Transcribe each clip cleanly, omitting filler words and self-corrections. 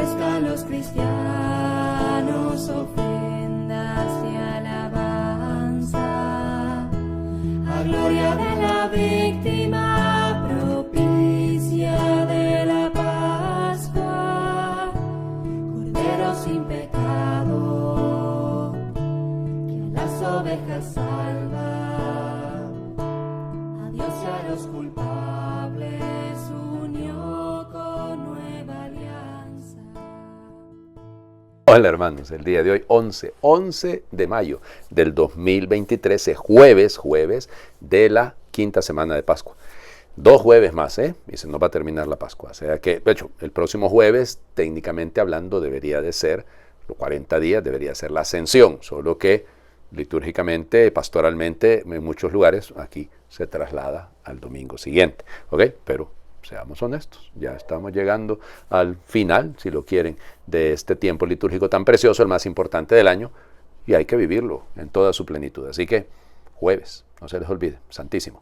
ofrezcan los cristianos ofrendas de alabanza a gloria de la víctima propicia de la Pascua, Cordero sin pecado que a las ovejas salva, a Dios y a los culpables unió con nueva alianza. Hola hermanos, el día de hoy 11 de mayo del 2023, es jueves de la quinta semana de Pascua. 2 jueves más, y se nos va a terminar la Pascua. O sea que, de hecho, el próximo jueves, técnicamente hablando, debería de ser, los 40 días, debería ser la Ascensión, solo que litúrgicamente, pastoralmente, en muchos lugares, aquí se traslada al domingo siguiente, ¿ok? Pero seamos honestos, ya estamos llegando al final, si lo quieren, de este tiempo litúrgico tan precioso, el más importante del año, y hay que vivirlo en toda su plenitud. Así que, jueves, no se les olvide, santísimo.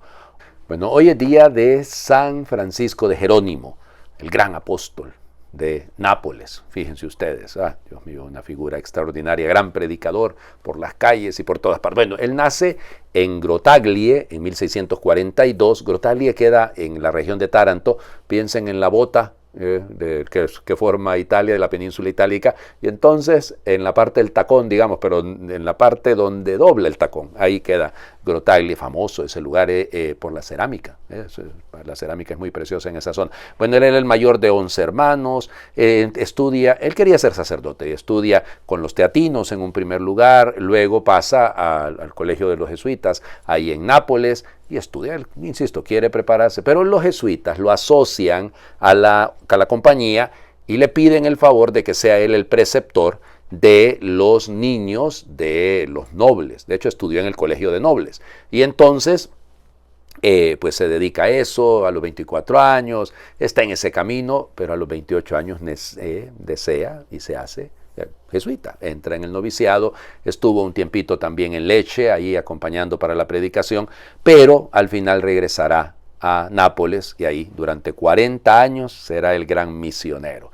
Bueno, hoy es día de San Francisco de Jerónimo, el gran apóstol de Nápoles. Fíjense ustedes, Dios mío, una figura extraordinaria, gran predicador por las calles y por todas partes. Bueno, él nace en Grottaglie en 1642. Grottaglie queda en la región de Taranto. Piensen en la bota que forma Italia, de la península itálica, y entonces en la parte del tacón, digamos, pero en la parte donde dobla el tacón, ahí queda Grottaglie, famoso ese lugar por la cerámica. La cerámica es muy preciosa en esa zona. Bueno, él era el mayor de 11 hermanos, él quería ser sacerdote, estudia con los teatinos en un primer lugar, luego pasa al colegio de los jesuitas, ahí en Nápoles, y estudia, insisto, quiere prepararse, pero los jesuitas lo asocian a la compañía y le piden el favor de que sea él el preceptor de los niños de los nobles. De hecho, estudió en el colegio de nobles. Y entonces, pues se dedica a eso, a los 24 años, está en ese camino, pero a los 28 años desea y se hace jesuita, entra en el noviciado, estuvo un tiempito también en Lecce, ahí acompañando para la predicación, pero al final regresará a Nápoles y ahí durante 40 años será el gran misionero.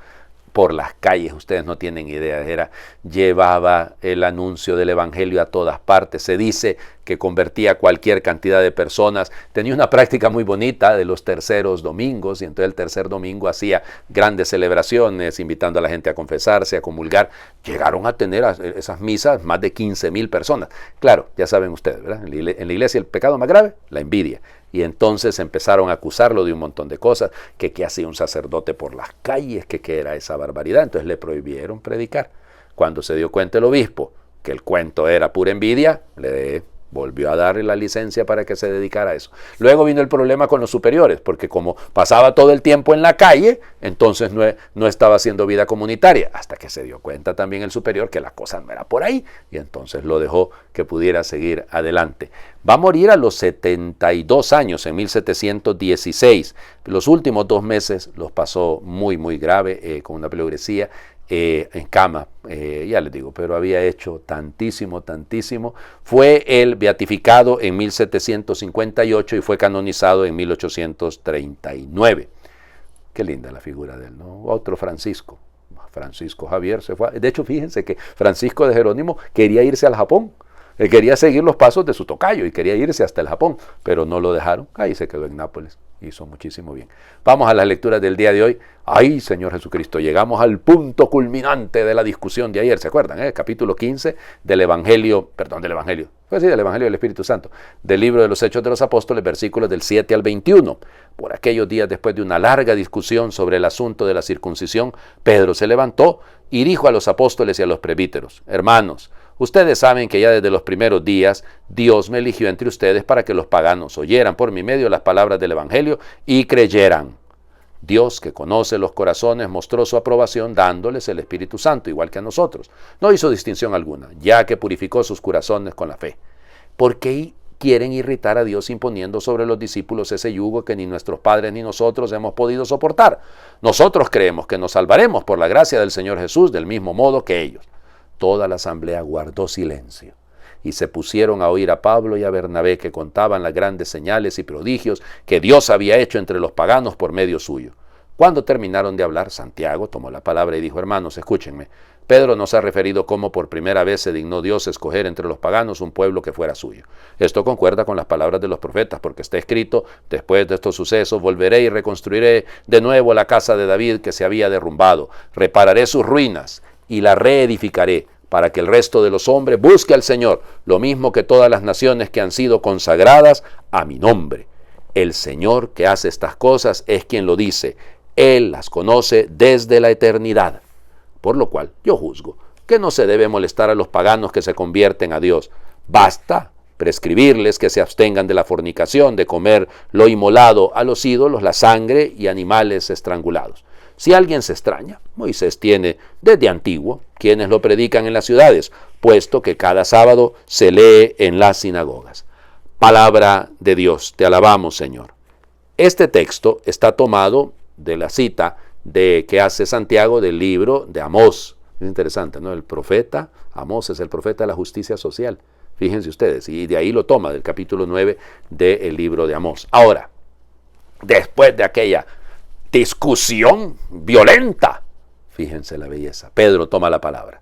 Por las calles, ustedes no tienen idea, llevaba el anuncio del evangelio a todas partes. Se dice que convertía a cualquier cantidad de personas. Tenía una práctica muy bonita de los terceros domingos, y entonces el tercer domingo hacía grandes celebraciones, invitando a la gente a confesarse, a comulgar. Llegaron a tener esas misas más de 15,000 personas. Claro, ya saben ustedes, ¿verdad? En la iglesia el pecado más grave, la envidia. Y entonces empezaron a acusarlo de un montón de cosas, que hacía un sacerdote por las calles, que era esa barbaridad. Entonces le prohibieron predicar. Cuando se dio cuenta el obispo que el cuento era pura envidia, le volvió a darle la licencia para que se dedicara a eso. Luego vino el problema con los superiores, porque como pasaba todo el tiempo en la calle, entonces no estaba haciendo vida comunitaria, hasta que se dio cuenta también el superior que la cosa no era por ahí, y entonces lo dejó que pudiera seguir adelante. Va a morir a los 72 años, en 1716. Los últimos 2 meses los pasó muy, muy grave, con una pleuresía, en cama, ya les digo, pero había hecho tantísimo. Fue él beatificado en 1758 y fue canonizado en 1839. Qué linda la figura de él, ¿no? Otro Francisco Javier se fue. De hecho, fíjense que Francisco de Jerónimo quería irse al Japón. Él quería seguir los pasos de su tocayo y quería irse hasta el Japón, pero no lo dejaron. Ahí se quedó en Nápoles. Hizo muchísimo bien. Vamos a las lecturas del día de hoy. ¡Ay, Señor Jesucristo! Llegamos al punto culminante de la discusión de ayer. ¿Se acuerdan? Capítulo 15 del Evangelio del Espíritu Santo, del libro de los Hechos de los Apóstoles, versículos del 7 al 21. Por aquellos días, después de una larga discusión sobre el asunto de la circuncisión, Pedro se levantó y dijo a los apóstoles y a los presbíteros: Hermanos, ustedes saben que ya desde los primeros días Dios me eligió entre ustedes para que los paganos oyeran por mi medio las palabras del Evangelio y creyeran. Dios, que conoce los corazones, mostró su aprobación dándoles el Espíritu Santo, igual que a nosotros. No hizo distinción alguna, ya que purificó sus corazones con la fe. ¿Por qué quieren irritar a Dios imponiendo sobre los discípulos ese yugo que ni nuestros padres ni nosotros hemos podido soportar? Nosotros creemos que nos salvaremos por la gracia del Señor Jesús del mismo modo que ellos. Toda la asamblea guardó silencio y se pusieron a oír a Pablo y a Bernabé, que contaban las grandes señales y prodigios que Dios había hecho entre los paganos por medio suyo. Cuando terminaron de hablar, Santiago tomó la palabra y dijo: hermanos, escúchenme. Pedro nos ha referido cómo por primera vez se dignó Dios escoger entre los paganos un pueblo que fuera suyo. Esto concuerda con las palabras de los profetas, porque está escrito: después de estos sucesos volveré y reconstruiré de nuevo la casa de David que se había derrumbado. Repararé sus ruinas y la reedificaré, para que el resto de los hombres busque al Señor, lo mismo que todas las naciones que han sido consagradas a mi nombre. El Señor que hace estas cosas es quien lo dice. Él las conoce desde la eternidad. Por lo cual yo juzgo que no se debe molestar a los paganos que se convierten a Dios. Basta prescribirles que se abstengan de la fornicación, de comer lo inmolado a los ídolos, la sangre y animales estrangulados. Si alguien se extraña, Moisés tiene desde antiguo quienes lo predican en las ciudades, puesto que cada sábado se lee en las sinagogas. Palabra de Dios, te alabamos, Señor. Este texto está tomado de la cita que hace Santiago del libro de Amós. Es interesante, ¿no? El profeta, Amós es el profeta de la justicia social. Fíjense ustedes, y de ahí lo toma, del capítulo 9 del libro de Amós. Ahora, después de aquella discusión violenta, fíjense la belleza, Pedro toma la palabra.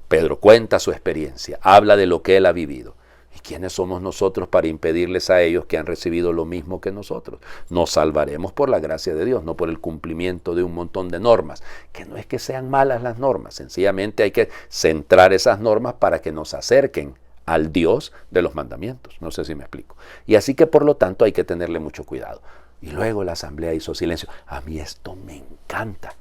Pedro cuenta su experiencia, habla de lo que él ha vivido. ¿Y quiénes somos nosotros para impedirles a ellos que han recibido lo mismo que nosotros? Nos salvaremos por la gracia de Dios, no por el cumplimiento de un montón de normas, que no es que sean malas las normas, sencillamente hay que centrar esas normas para que nos acerquen al Dios de los mandamientos. No sé si me explico. Y así que por lo tanto hay que tenerle mucho cuidado. Y luego la asamblea hizo silencio. A mí esto me encanta,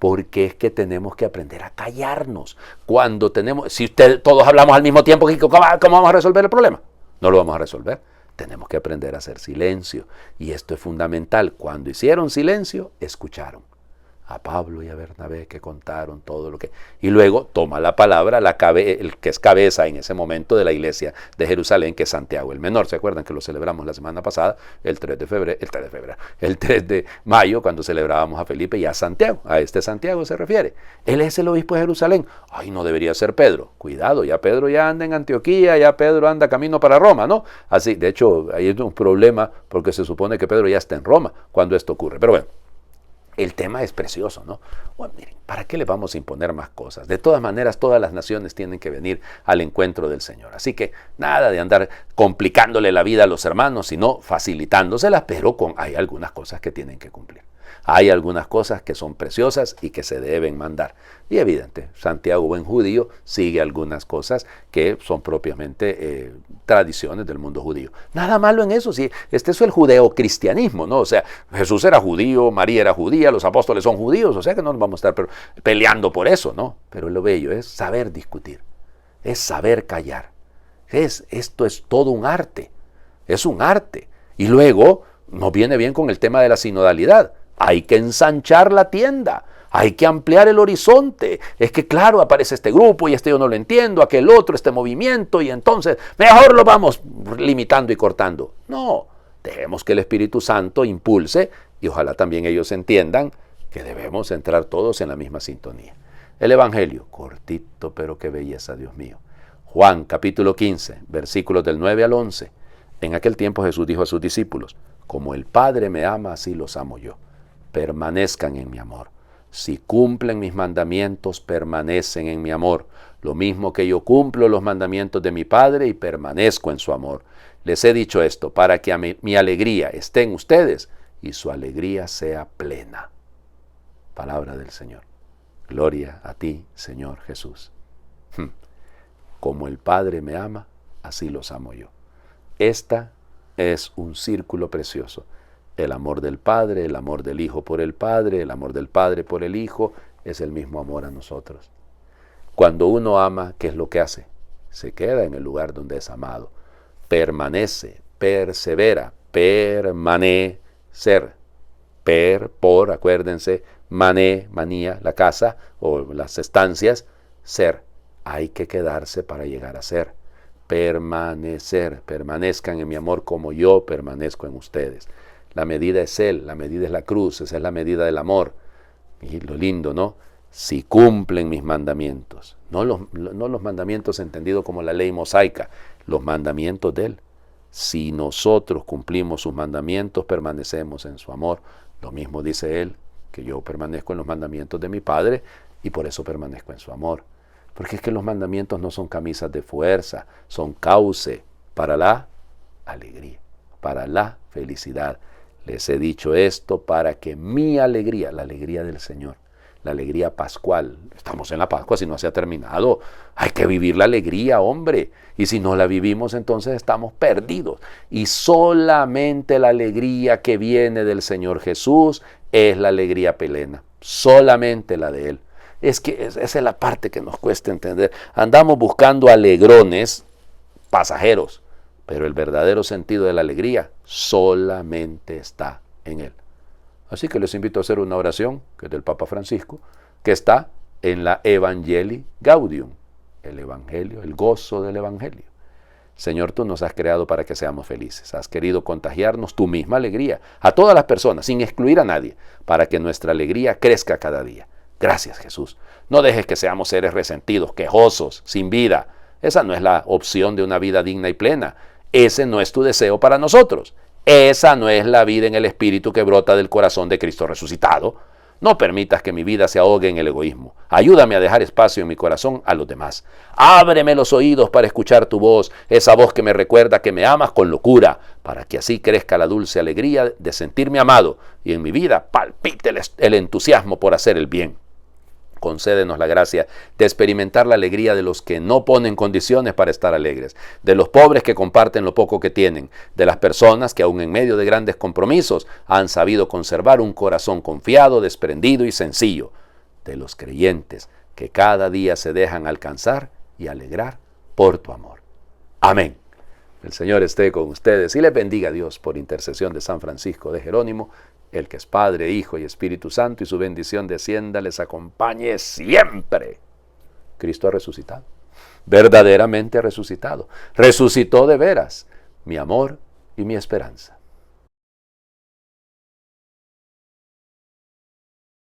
porque es que tenemos que aprender a callarnos. Cuando tenemos, si todos hablamos al mismo tiempo, ¿cómo vamos a resolver el problema? No lo vamos a resolver. Tenemos que aprender a hacer silencio. Y esto es fundamental. Cuando hicieron silencio, escucharon a Pablo y a Bernabé, que contaron todo lo que... Y luego toma la palabra el que es cabeza en ese momento de la iglesia de Jerusalén, que es Santiago el Menor. ¿Se acuerdan que lo celebramos la semana pasada? El 3 de mayo, cuando celebrábamos a Felipe y a Santiago. A este Santiago se refiere. Él es el obispo de Jerusalén. Ay, no debería ser Pedro. Cuidado, ya Pedro ya anda en Antioquía, ya Pedro anda camino para Roma, ¿no? Así, de hecho, ahí hay un problema, porque se supone que Pedro ya está en Roma cuando esto ocurre. Pero bueno, el tema es precioso, ¿no? Bueno, miren, ¿para qué le vamos a imponer más cosas? De todas maneras, todas las naciones tienen que venir al encuentro del Señor. Así que nada de andar complicándole la vida a los hermanos, sino facilitándoselas, pero hay algunas cosas que tienen que cumplir. Hay algunas cosas que son preciosas y que se deben mandar. Y evidente, Santiago, buen judío, sigue algunas cosas que son propiamente tradiciones del mundo judío. Nada malo en eso, sí. Este es el judeocristianismo, ¿no? O sea, Jesús era judío, María era judía, los apóstoles son judíos, o sea que no nos vamos a estar peleando por eso, ¿no? Pero lo bello es saber discutir, es saber callar. Esto es todo un arte, es un arte. Y luego nos viene bien con el tema de la sinodalidad. Hay que ensanchar la tienda, hay que ampliar el horizonte. Es que claro, aparece este grupo y este yo no lo entiendo, aquel otro, este movimiento, y entonces mejor lo vamos limitando y cortando. No, dejemos que el Espíritu Santo impulse y ojalá también ellos entiendan que debemos entrar todos en la misma sintonía. El Evangelio, cortito, pero qué belleza, Dios mío. Juan capítulo 15, versículos del 9 al 11. En aquel tiempo Jesús dijo a sus discípulos: como el Padre me ama, así los amo yo. Permanezcan en mi amor. Si cumplen mis mandamientos, permanecen en mi amor. Lo mismo que yo cumplo los mandamientos de mi Padre y permanezco en su amor. Les he dicho esto para que mi alegría esté en ustedes y su alegría sea plena. Palabra del Señor. Gloria a ti, Señor Jesús. Como el Padre me ama, así los amo yo. Esta es un círculo precioso. El amor del Padre, el amor del Hijo por el Padre, el amor del Padre por el Hijo, es el mismo amor a nosotros. Cuando uno ama, ¿qué es lo que hace? Se queda en el lugar donde es amado. Permanece, persevera, permanecer. Por, acuérdense, manía, la casa o las estancias, ser. Hay que quedarse para llegar a ser. Permanecer, permanezcan en mi amor como yo permanezco en ustedes. La medida es Él, la medida es la cruz, esa es la medida del amor. Y lo lindo, ¿no? Si cumplen mis mandamientos, no los mandamientos entendidos como la ley mosaica, los mandamientos de Él. Si nosotros cumplimos sus mandamientos, permanecemos en su amor. Lo mismo dice Él, que yo permanezco en los mandamientos de mi Padre y por eso permanezco en su amor. Porque es que los mandamientos no son camisas de fuerza, son cauce para la alegría, para la felicidad. Les he dicho esto para que mi alegría, la alegría del Señor, la alegría pascual, estamos en la Pascua, si no se ha terminado, hay que vivir la alegría, hombre, y si no la vivimos entonces estamos perdidos. Y solamente la alegría que viene del Señor Jesús es la alegría plena, solamente la de Él. Es que esa es la parte que nos cuesta entender. Andamos buscando alegrones pasajeros, pero el verdadero sentido de la alegría solamente está en Él. Así que les invito a hacer una oración, que es del Papa Francisco, que está en la Evangelii Gaudium, el Evangelio, el gozo del Evangelio. Señor, tú nos has creado para que seamos felices. Has querido contagiarnos tu misma alegría a todas las personas, sin excluir a nadie, para que nuestra alegría crezca cada día. Gracias, Jesús. No dejes que seamos seres resentidos, quejosos, sin vida. Esa no es la opción de una vida digna y plena. Ese no es tu deseo para nosotros. Esa no es la vida en el Espíritu que brota del corazón de Cristo resucitado. No permitas que mi vida se ahogue en el egoísmo. Ayúdame a dejar espacio en mi corazón a los demás. Ábreme los oídos para escuchar tu voz, esa voz que me recuerda que me amas con locura, para que así crezca la dulce alegría de sentirme amado y en mi vida palpite el entusiasmo por hacer el bien. Concédenos la gracia de experimentar la alegría de los que no ponen condiciones para estar alegres, de los pobres que comparten lo poco que tienen, de las personas que aun en medio de grandes compromisos han sabido conservar un corazón confiado, desprendido y sencillo, de los creyentes que cada día se dejan alcanzar y alegrar por tu amor. Amén. El Señor esté con ustedes y les bendiga a Dios por intercesión de San Francisco de Jerónimo, el que es Padre, Hijo y Espíritu Santo, y su bendición descienda, les acompañe siempre. Cristo ha resucitado, verdaderamente ha resucitado. Resucitó de veras, mi amor y mi esperanza.